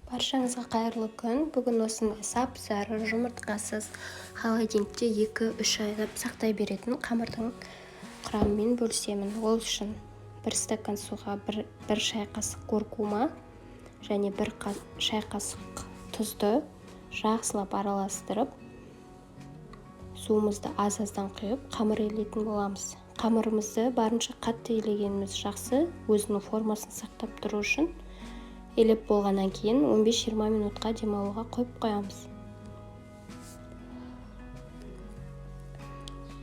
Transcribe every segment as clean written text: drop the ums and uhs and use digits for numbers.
Баршаңызға қайырлы күн. Бүгін осындай сап-сары жұмыртқасыз холодильникте 2-3 айлап сақтай беретін қамырдың құрамымен бөлісемін. Ол үшін 1 стакан суға 1 шай қасық куркума және 1 шай қасық тұзды жақсылап араластырып, суымызды аз-аздан құйып, қамыр илейтін боламыз. Қамырымызды барынша қатты илегеніміз жақсы, өзінің формасын сақтап тұру үшін елеп болғаннан кейін 15-20 минутқа демалуға қойып қоямыз.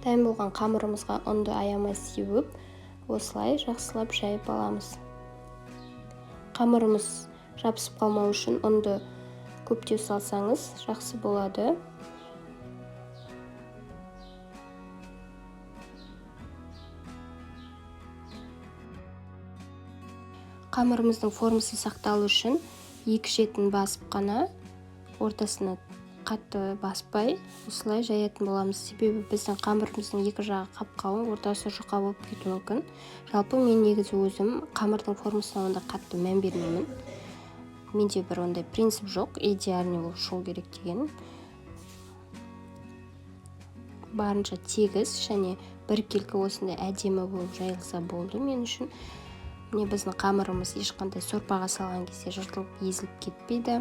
Дайын болған қамырымызға ұнды аямай сеуіп, осылай жақсылап жайып аламыз. Қамырымыз жабысып қалмау үшін ұнды көптеу салсаңыз жақсы болады. Қамырымыздың формасы сақталу үшін 2 шетін басып қана, ортасына қатты баспай, осылай жаятын боламыз. Себебі біздің қамырымыздың екі жағы қап-қалың, ортасы жұқа болып кетуі мүмкін. Жалпы мен негізі өзім қамырдың формасына онда қатты мән бермеймін. Менде бір ондай принцип жоқ, идеальный болып шығу керек деген. Барынша тегіс және біркелкі осындай әдемі болып жайылса болды мен үшін. Міне біздің қамырымыз ешқандай сорпаға салған кезде жыртылып, езіліп кетпейді.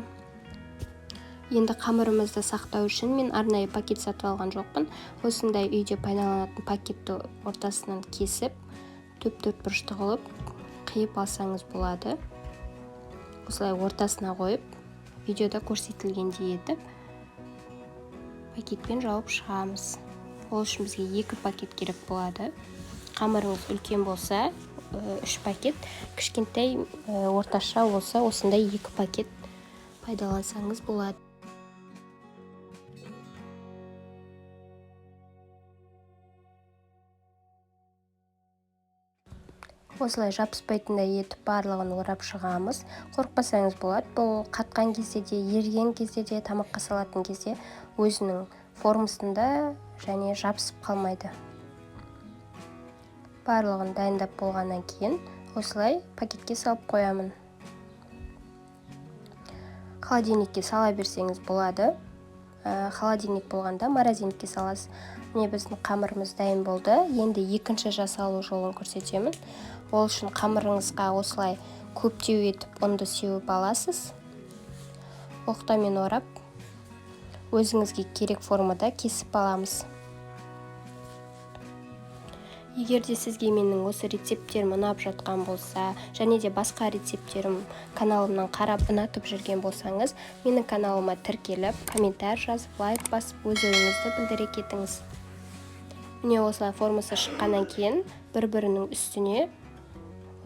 Енді қамырымызды сақтау үшін мен арнайы пакет сатып алған жоқпын. Осындай үйде пайдаланатын пакетті ортасынан кесіп, төрт бұрышты қылып, қиып алсаңыз болады. Осылай ортасына қойып, видеода көрсетілгендей етіп, пакетпен жауып шығамыз. Ол үшін бізге 2 пакет керек болады. Қамырыңыз үлкен болса, 3 пакет, кішкентай орташа болса, осындай 2 пакет пайдалансаңыз болады. Осылай жабыспайтындай етіп барлығын орап шығамыз. Қорықпасаңыз болады. Бұл қатқан кезде де, еріген кезде де, тамаққа салатын кезде өзінің формасында және жабысып қалмайды. Барлығын дайындап болғаннан кейін осылай пакетке салып қоямын. Холодильникке сала берсеңіз болады. Холодильник болғанда морозильникке саласыз. Міне біздің қамырымыз дайын болды. Енді екінші жасалу жолын көрсетемін. Ол үшін қамырыңызға осылай көптеу етіп ұнды сеуіп аласыз. Оқтамен орап, өзіңізге керек формада кесіп аламыз. Егер де сізге менің осы рецепттерім ұнап жатқан болса, және де басқа рецепттерім каналымнан қарап ұнатып жүрген болсаңыз, менің каналыма тіркеліп, комментарий жазып, лайк басып, өз ойыңызды білдіре кетіңіз. Міне осылай формасы шыққаннан кейін бір-бірінің үстіне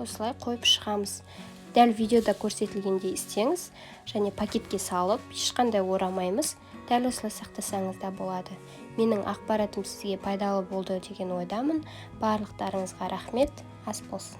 осылай қойып шығамыз. Дәл видеода көрсетілгендей істеңіз, және пакетке салып, ешқандай орамаймыз. Дәл осылай сақтасаңыз да болады. Менің ақпаратым сізге пайдалы болды деген ойдамын. Барлықтарыңызға рахмет, ас болсын.